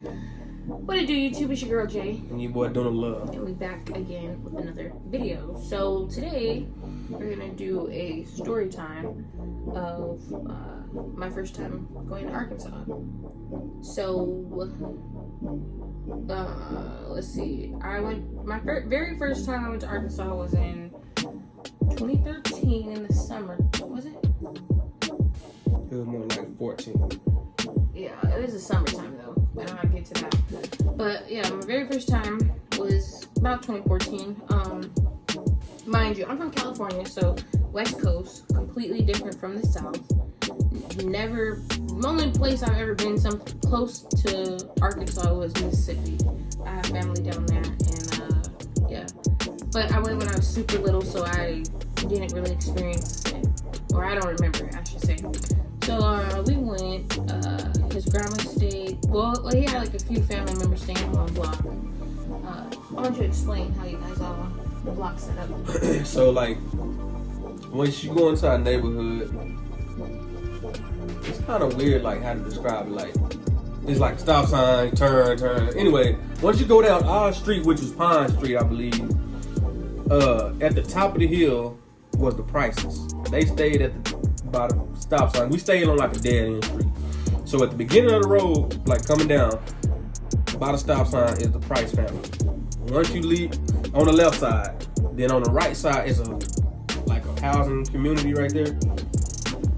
What it do, YouTube? It's your girl Jay. And your boy Donald Love. And we back again with another video. So today we're gonna do a story time of my first time going to Arkansas. So let's see. I went my very first time I went to Arkansas was in 2013 in the summer. Was it? It was more like 14. Yeah, it was the summertime though. I don't know how to get to that. But yeah, my very first time was about 2014. Mind you, I'm from California, so West Coast, completely different from the South. The only place I've ever been close to Arkansas was Mississippi. I have family down there, and yeah. But I went when I was super little, so I didn't really experience it, or I don't remember it, I should say. So we went. His grandma stayed. Well, he had like a few family members staying on one block. Why don't you explain how you guys all the block set up? So like, once you go into our neighborhood, it's kind of weird like how to describe it. Like, it's like stop sign, turn. Anyway, once you go down our street, which was Pine Street, I believe, at the top of the hill was the Prices. They stayed at the bottom stop sign. We stayed on like a dead end street. So at the beginning of the road, like coming down, by the stop sign is the Price family. Once you leave on the left side, then on the right side is a housing community right there.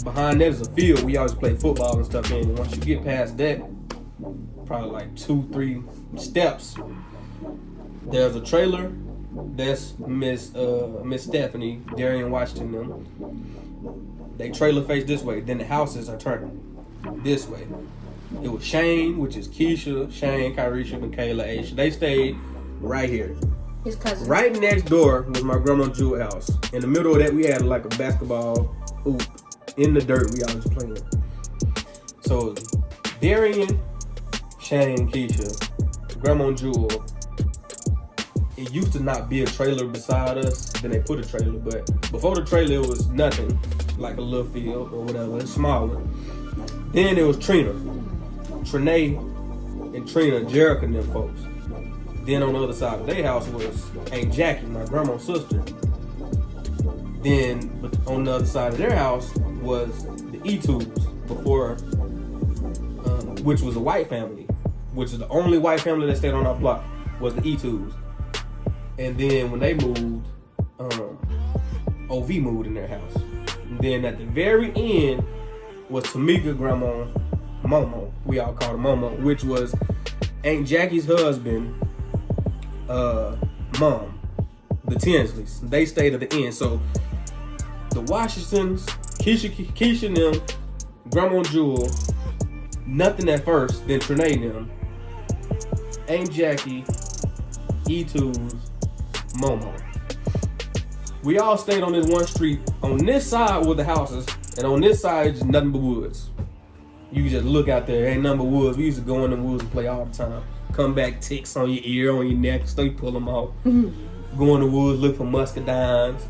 Behind that is a field we always play football and stuff in. And once you get past that, probably like 2-3 steps, there's a trailer. That's Miss Stephanie, Darian Washington them. They trailer face this way. Then the houses are turning this way. It was Shane, which is Keisha, Shane, Kyrisha, Michaela, Aisha. They stayed right here. His cousin. Right next door was my grandma Jewel house. In the middle of that, we had like a basketball hoop in the dirt we always playing. So Darian, Shane, Keisha, grandma Jewel. It used to not be a trailer beside us. Then they put a trailer, but before the trailer, it was nothing, like a little field or whatever, a small one. Then it was Trina, Trinae, and Trina, Jerica and them folks. Then on the other side of their house was Aunt Jackie, my grandma's sister. Then on the other side of their house was the Etudes before, which was a white family, which is the only white family that stayed on our block was the Etudes. And then when they moved, OV moved in their house. And then at the very end was Tamika grandma, Momo. We all called her Momo, which was Aunt Jackie's husband, mom, the Tinsleys. They stayed at the end. So the Washingtons, Keisha and them, Grandma Jewel, nothing at first, then Trinae and them, Aunt Jackie, E2s, Momo. We all stayed on this one street. On this side were the houses, and on this side just nothing but woods. You just look out there, ain't nothing but woods. We used to go in the woods and play all the time. Come back, ticks on your ear, on your neck, so you pull them off. Go in the woods, look for muscadines.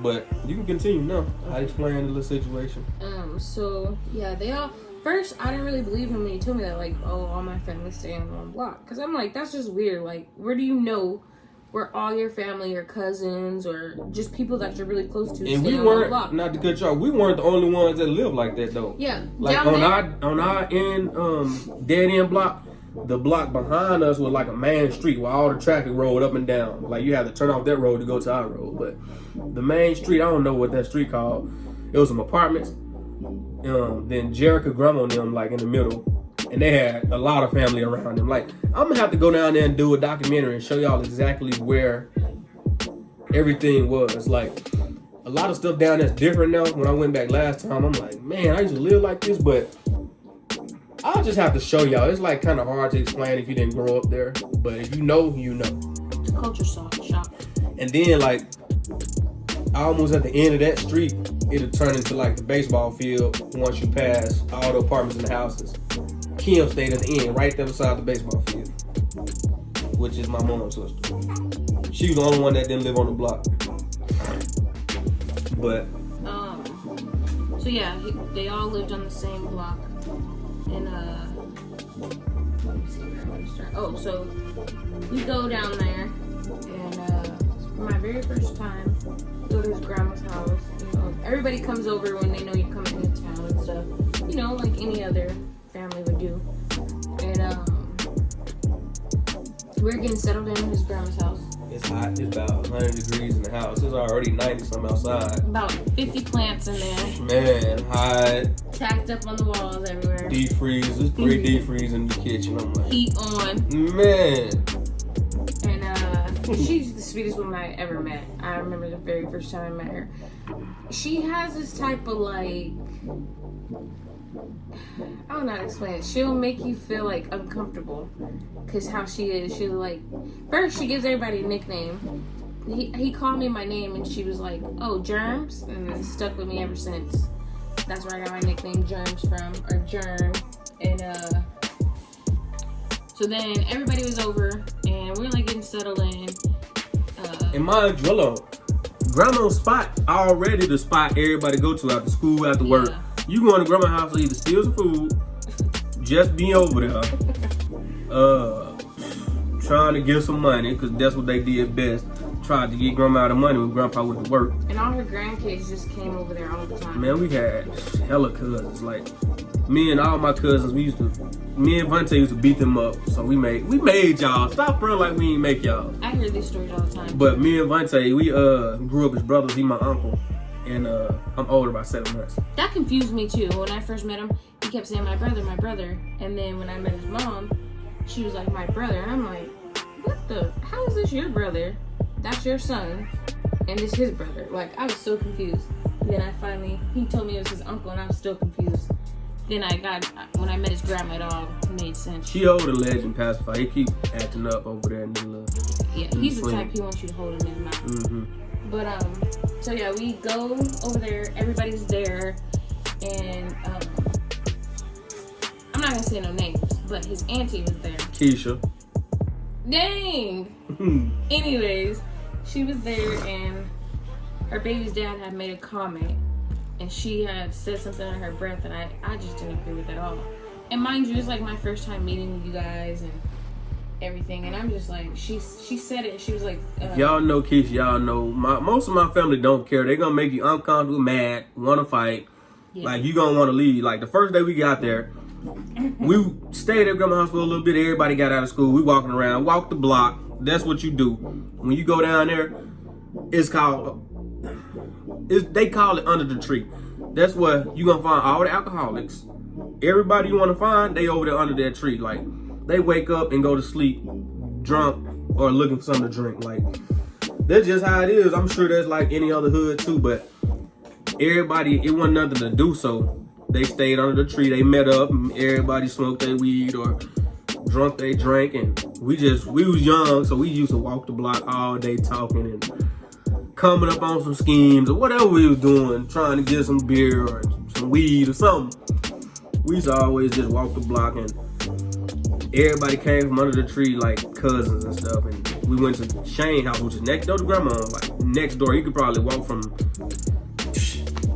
But you can continue now. I explained the little situation. So yeah, they all. First, I didn't really believe him when he told me that, like, oh, all my family stay on one block. Because I'm like, that's just weird. Like, where do you know where all your family or cousins or just people that you're really close to and stay we on weren't, one block? not to cut you off, we weren't the only ones that lived like that, though. Yeah. Like, on our end, dead end block, the block behind us was like a main street where all the traffic rolled up and down. Like, you had to turn off that road to go to our road. But the main street, I don't know what that street called. It was some apartments. Then Jerica grandma and them like in the middle, and they had a lot of family around them. Like, I'm gonna have to go down there and do a documentary and show y'all exactly where everything was. Like, a lot of stuff down there's different now. When I went back last time, I'm like, man, I used to live like this, but I'll just have to show y'all. It's like kind of hard to explain if you didn't grow up there, but if you know, you know. It's a culture shock. And then like almost at the end of that street, it'll turn into like the baseball field once you pass all the apartments and the houses. Kim stayed at the end, right there beside the baseball field, which is my mom's sister. She was the only one that didn't live on the block. But so yeah, they all lived on the same block. And let me see. start? Oh, so we go down there, and for my very first time, go to his grandma's house. You know, everybody comes over when they know you're coming into town and stuff. You know, like any other family would do. And we're getting settled in his grandma's house. It's hot. It's about 100 degrees in the house. It's already 90 something outside. About 50 plants in there. Man, hot. Tacked up on the walls everywhere. Deep freeze. There's 3 deep freeze in the kitchen. I'm like, Heat on. man. And she's the sweetest woman I ever met. I remember the very first time I met her. She has this type of like, I don't know how to explain it. She'll make you feel like uncomfortable because how she is. She'll like, first she gives everybody a nickname. He called me my name and she was like, oh, Germs, and it stuck with me ever since. That's where I got my nickname Germs from, or Germ. And so then everybody was over and we're like getting settled in. And mind you, hold on. Grandma's spot already the spot everybody go to after school, after work. Yeah. You going to grandma's house to either steal some food, just be over there, trying to get some money, because that's what they did best. Tried to get grandma the money when grandpa went to work. And all her grandkids just came over there all the time. Man, we had hella cousins. Like, me and all my cousins, me and Vontae used to beat them up. So we made y'all. Stop running like we ain't make y'all. I hear these stories all the time. But me and Vontae, we grew up as brothers. He my uncle. And I'm older by 7 months. That confused me too. When I first met him, he kept saying my brother. And then when I met his mom, she was like, my brother. And I'm like, how is this your brother? That's your son. And this his brother. Like, I was so confused. And then he told me it was his uncle, and I was still confused. Then when I met his grandma, it all made sense. She hold the legend pacifier. He keep acting up over there in the little. Yeah, he's the type he wants you to hold him in his mouth. Mm-hmm. But, so yeah, we go over there, everybody's there, and, I'm not gonna say no names, but his auntie was there. Keisha. Dang! Anyways, she was there, and her baby's dad had made a comment, and she had said something under her breath, and I just didn't agree with it at all. And mind you, it's like my first time meeting you guys, and everything, and I'm just like, she said it, she was like, y'all know Keisha, y'all know most of my family don't care. They're gonna make you uncomfortable, mad, wanna fight. Yeah. Like, you gonna wanna leave. Like, the first day we got there, we stayed at grandma's house for a little bit. Everybody got out of school. We walking around, walk the block. That's what you do. When you go down there, they call it under the tree. That's where you gonna find all the alcoholics. Everybody you wanna find, they over there under that tree. Like, they wake up and go to sleep drunk or looking for something to drink. Like, that's just how it is. I'm sure that's like any other hood too, but everybody, it wasn't nothing to do, so they stayed under the tree. They met up and everybody smoked their weed or drunk they drank, and we was young, so we used to walk the block all day talking and coming up on some schemes or whatever we was doing, trying to get some beer or some weed or something. We used to always just walk the block, and everybody came from under the tree like cousins and stuff. And we went to Shane's house, which is next door to grandma. Like, next door, you could probably walk from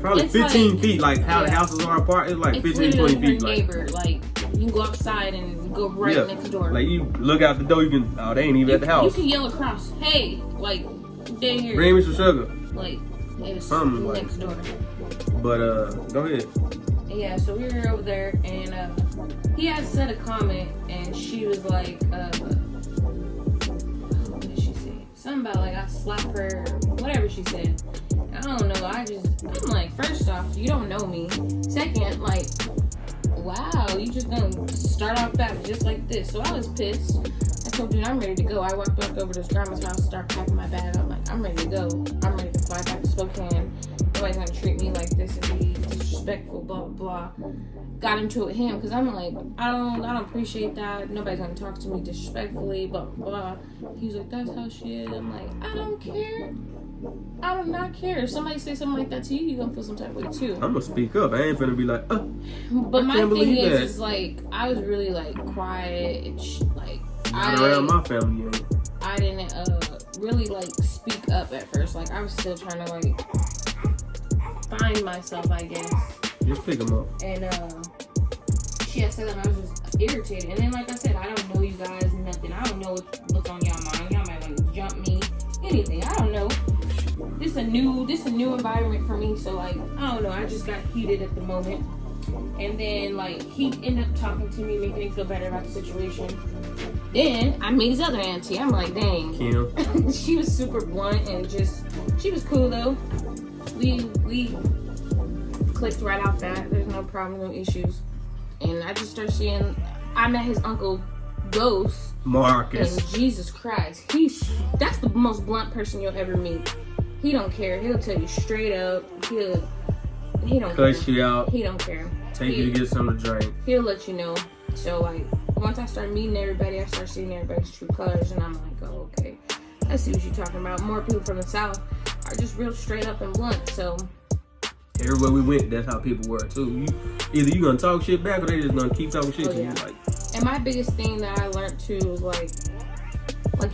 it's 15 feet. Like, how the houses are apart, it's like 15, 20 feet. Neighbor. Like, you can go outside and go right next door. Like, you look out the door, you can, they ain't even at the house. You can yell across, hey, like, they're here. Bring me some sugar. Like, it was something next door. But, go ahead. Yeah, so we were over there, and he had said a comment, and she was like, what did she say? Something about, like, I slapped her, or whatever she said. I don't know, I'm like, first off, you don't know me. Second, like, wow, you just gonna start off that just like this. So I was pissed. I told dude, I'm ready to go. I walked back over to his grandma's house, start packing my bag. I'm like, I'm ready to go. I'm ready to fly back to Spokane. Nobody's gonna treat me like this and be disrespectful, blah, blah, blah. Got into it with him, because I'm like, I don't appreciate that. Nobody's gonna talk to me disrespectfully, blah, blah, blah. He was like, that's how she is. I'm like, I don't care. I do not care. If somebody say something like that to you, you're gonna feel some type of way too. I'm gonna speak up. I ain't finna be like, But my thing is like, I was really like quiet and like, not around my family. I didn't really like speak up at first. Like, I was still trying to like find myself, I guess. Just pick them up. And she had said that, and I was just irritated. And then, like I said, I don't know you guys. new environment for me. So like, I don't know, I just got heated at the moment. And then like he ended up talking to me, making me feel better about the situation. Then I meet his other auntie. I'm like, dang. Kim. She was super blunt and just, she was cool though. We clicked right off that. There's no problem, no issues. And I just started seeing, I met his uncle Ghost. Marcus. And Jesus Christ, that's the most blunt person you'll ever meet. He don't care. He'll tell you straight up. He don't Cuss care. you out. He don't care. Take you to get something to drink. He'll let you know. So like, once I start meeting everybody, I start seeing everybody's true colors, and I'm like, oh, okay, I see what you're talking about. More people from the South are just real straight up and blunt. So everywhere we went, that's how people were too. Either you gonna talk shit back, or they just gonna keep talking shit to you. Like, and my biggest thing that I learned too was like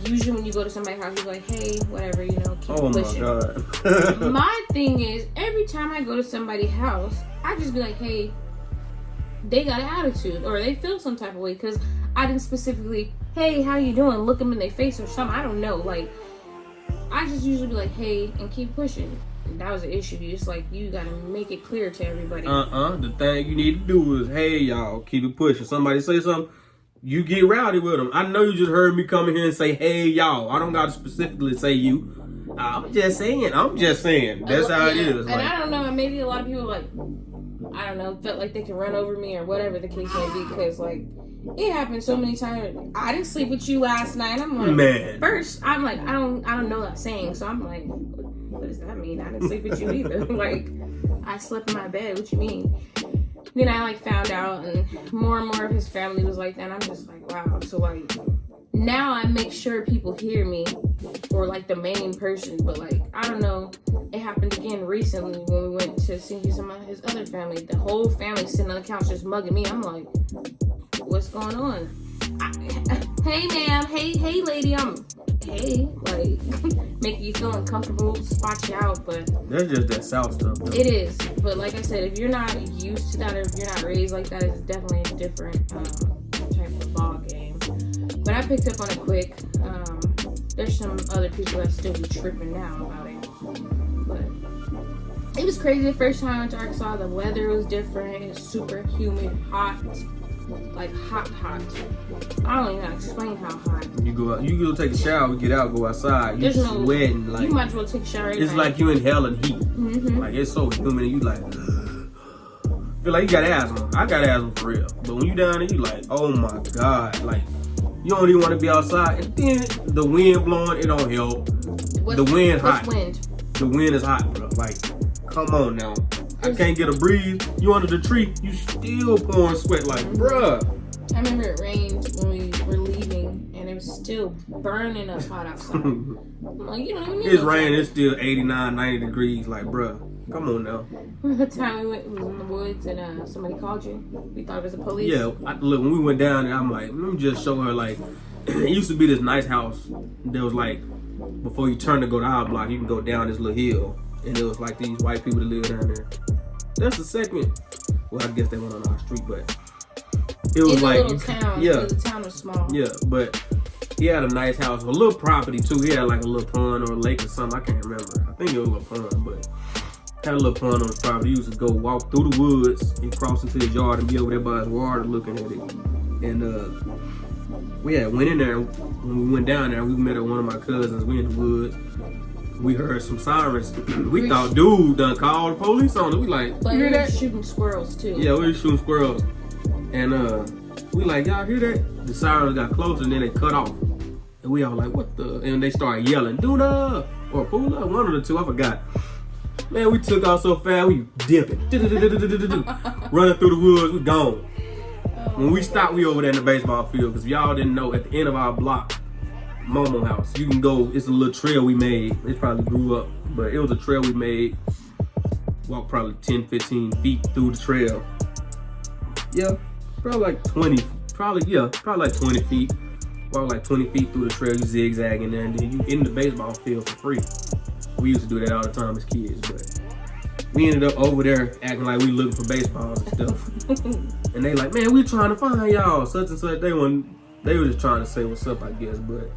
usually when you go to somebody's house, you're like, hey, whatever, you know, keep pushing. Oh my god. My thing is, every time I go to somebody's house, I just be like, hey, they got an attitude or they feel some type of way, because I didn't specifically, hey, how you doing, look them in their face or something. I don't know. Like, I just usually be like, hey, and keep pushing. And that was the issue. It's like, you gotta make it clear to everybody. The thing you need to do is, hey, y'all, keep it pushing. Somebody say something, you get rowdy with them. I know you just heard me come in here and say, hey, y'all. I don't gotta specifically say you. I'm just saying. That's how it is. And I don't know, maybe a lot of people like, I don't know, felt like they can run over me or whatever the case may be, because like, it happened so many times. I didn't sleep with you last night. I'm like, man. First, I'm like, I don't know that saying. So I'm like, what does that mean? I didn't sleep with you either. Like, I slept in my bed. What you mean? Then I like found out, and more of his family was like that. And I'm just like, wow. So like, now I make sure people hear me, or like the main person. But like, I don't know. It happened again recently when we went to see some of his other family. The whole family sitting on the couch just mugging me. I'm like, what's going on? Hey ma'am, hey lady, hey, like, making you feel uncomfortable, spot you out, but that's just that South stuff, though. It is, but like I said, if you're not used to that, or if you're not raised like that, it's definitely a different type of ball game. But I picked up on it quick. There's some other people that still be tripping now about it, but it was crazy. The first time I went to Arkansas, the weather was different. It's super humid, hot. Like hot. I don't even know how to explain how hot. You go take a shower, get out, go outside. You sweating like you might as well take a shower. It's like you inhaling heat. Mm-hmm. Like it's so humid, and you like feel like you got asthma. I got asthma for real. But when you down there, you like, oh my god, like you don't even want to be outside. And then the wind blowing, it don't help. The wind hot. The wind is hot, bro. Like, come on now. I can't get a breeze. You under the tree, you still pouring sweat like, bruh. I remember it rained when we were leaving, and it was still burning up hot outside. I'm like, you don't even need it's raining, it's still 89, 90 degrees. Like, bruh, come on now. The time we went, we was in the woods, and somebody called you. We thought it was the police. Yeah, look, when we went down there, I'm like, let me just show her, like, it used to be this nice house. There was, like, before you turn to go to our block, you can go down this little hill. And it was like these white people that live down there. That's the second. Well, I guess they went on our street, but it was like, a little town. Yeah, the town was small. Yeah, but he had a nice house, a little property too. He had like a little pond or a lake or something. I can't remember. I think it was a little pond, but had a little pond on his property. He used to go walk through the woods and cross into his yard and be over there by his water looking at it. And we had went in there. When we went down there, we met one of my cousins. We in the woods. We heard some sirens. We thought dude done called the police on it. We like, but you hear that? Shooting squirrels too. Yeah, we were shooting squirrels. And we like, y'all hear that? The sirens got closer and then they cut off. And we all like, what the? And they started yelling, Duna or Pula, one of the two, I forgot. Man, we took off so fast, we dipping. Running through the woods, we gone. When we stopped, we over there in the baseball field. Because if y'all didn't know, at the end of our block, Momo house, you can go, it's a little trail we made. It probably grew up, but it was a trail we made. Walk probably 10, 15 feet through the trail. Yeah, probably like 20 feet. Walk like 20 feet through the trail, you zigzag in there, and then you in the baseball field for free. We used to do that all the time as kids, but we ended up over there acting like we looking for baseballs and stuff. And they like, man, we trying to find y'all, such and such. They were just trying to say what's up, I guess, but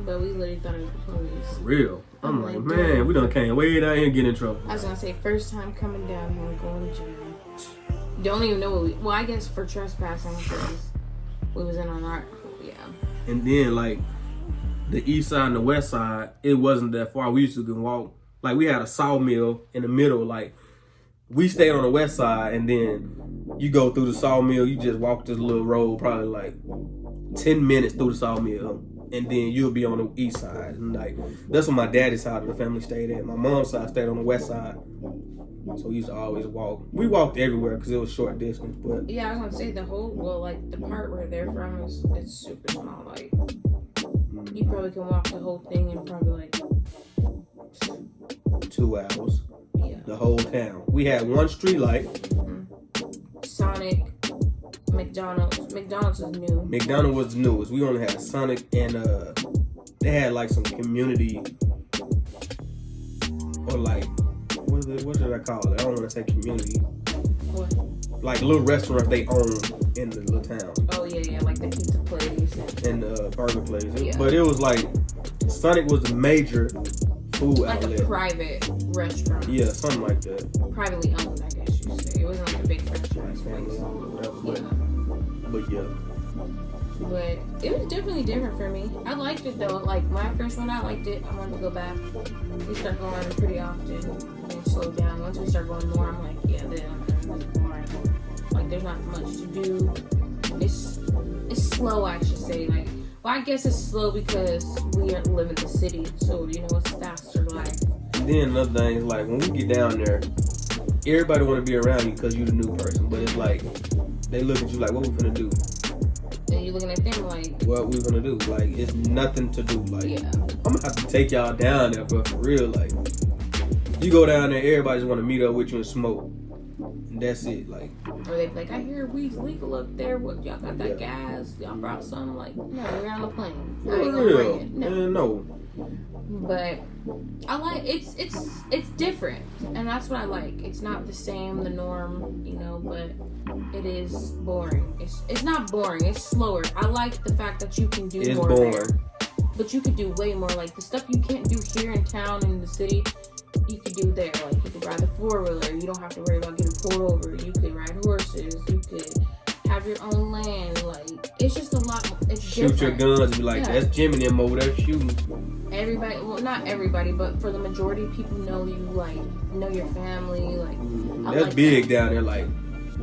but we literally thought it was the police. Real. I'm like, like, man, dude. we done came way down here and get in trouble. I was gonna say, first time coming down here and going to jail. Don't even know what we. Well, I guess for trespassing because we was in on our. Yeah. And then like the east side and the west side, it wasn't that far. We used to go walk. Like we had a sawmill in the middle. Like we stayed on the west side, and then you go through the sawmill. You just walk this little road, probably like 10 minutes through the sawmill, and then you'll be on the east side. And like that's where my daddy's side of the family stayed at. My mom's side stayed on the west side. So we used to always walk. We walked everywhere because it was short distance. But Yeah, I was gonna say the whole. Well, like the part where they're from is it's super small. Like you probably can walk the whole thing in probably like 2 hours, yeah. the whole town. We had one street light. Sonic, McDonald's. McDonald's is new. McDonald's was the newest. We only had Sonic and they had like some community or like what did I call it? I don't want to say community. What? Like little restaurants they own in the little town. Oh yeah, like the pizza place. And the burger place. Yeah. But it was like Sonic was the major food Like outlet. a private restaurant. Yeah, something like that. Privately owned, I guess you say. It wasn't like a big restaurant Family place. owned or whatever. Yeah. But yeah. But it was definitely different for me. I liked it though. Like when I first went out, I liked it. I wanted to go back. We start going pretty often and slow down. Once we start going more, I'm like, yeah, this is boring. Like there's not much to do. It's slow, I should say. Like, well, I guess it's slow because we live in the city, so you know it's faster life. And then another thing is like when we get down there, everybody want to be around you because you're the new person. But it's like they look at you like, what we finna do? And you looking at them like, What we gonna do? Like it's nothing to do. Like yeah. I'm gonna have to take y'all down there for real. Like you go down there, everybody just want to meet up with you and smoke. And that's it. Like Or they be like, I hear weed's legal up there. What y'all got that gas? Y'all brought some? Like, no, we're on the plane. I for ain't gonna bring real. it. No. Man, no. But I like it's different, and that's what I like. It's not the same, the norm, you know, but it is boring. It's not boring. It's slower. I like the fact that you can do It's more boring. there, but you could do way more. Like the stuff you can't do here in town in the city, you could do there. Like you could ride the 4-wheeler. You don't have to worry about getting pulled over. You could ride horses. You could have your own land. Like it's just a lot more. It's Shoot different. your guns and be like, Yeah. that's Jim and them over there shooting. Everybody, well, not everybody, but for the majority of people know you, like, know your family, like, I That's like big that. down there. Like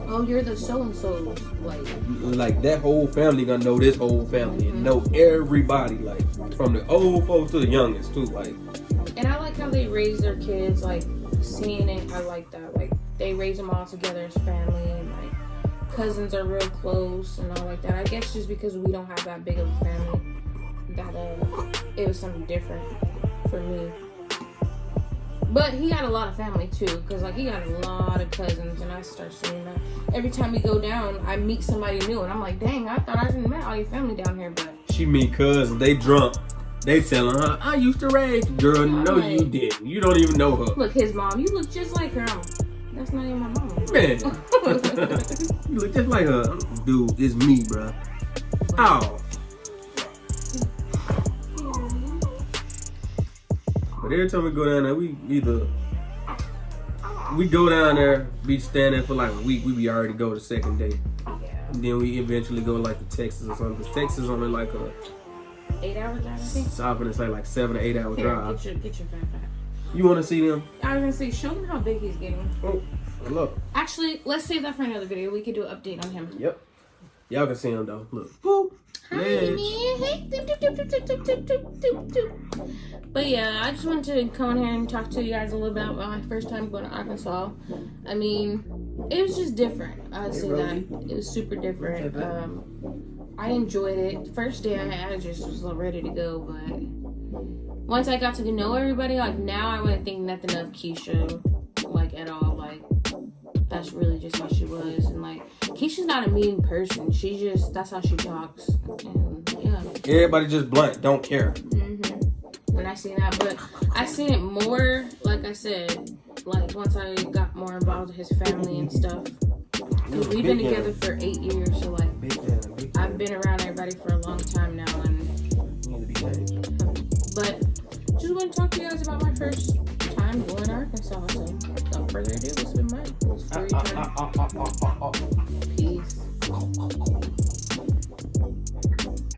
Oh, you're the so-and-so, like, that whole family gonna know this whole family and know everybody. Like from the old folks to the youngest too. Like and I like how they raise their kids, like, seeing it, I like that, like, they raise them all together as family, and, like, cousins are real close, and all like that. I guess just because we don't have that big of a family, that, it was something different for me. But he got a lot of family too, because like he got a lot of cousins, and I start seeing that every time we go down, I meet somebody new, and I'm like, dang, I thought I didn't met all your family down here, but she meet cousins, they drunk. They telling her, I used to raise you. Girl, no Right. you didn't. You don't even know her. look, his mom, you look just like her. I'm like, that's not even my mom. Man. You look just like her. Dude, it's me, bruh. Ow. But every time we go down there, we go down there, be standing for like a week, we already go the second day. Yeah. And then we eventually go like to Texas or something. 'Cause Texas is only like a 8 hour drive, I think. So I'm gonna say like 7 or 8 hour Here, drive. get your fat. You wanna see them? I was gonna say, show them how big he's getting. Oh, look. Actually, let's save that for another video. We could do an update on him. Yep. Y'all can see them though. Look. Boop. Hi, Legs. man. Hey. Doop, doop, doop, doop, doop, doop, doop, doop, doop. But yeah, I just wanted to come in here and talk to you guys a little bit about my first time going to Arkansas. I mean, it was just different. I'd say that. It was super different. I enjoyed it. First day I just was ready to go, but once I got to know everybody, like now I wouldn't think nothing of Keisha, like at all. Like that's really just how she was, and like Keisha's not a mean person. She just that's how she talks, and yeah. Everybody just blunt, don't care. And I seen that, but I seen it more. Like I said, like once I got more involved with his family and stuff. Cause we've been together for 8 years, so like Big I've been around everybody for a long time now, and Need to be changed. I've just want to talk to you guys about my first time going to Arkansas. So without further ado, this has been my story time.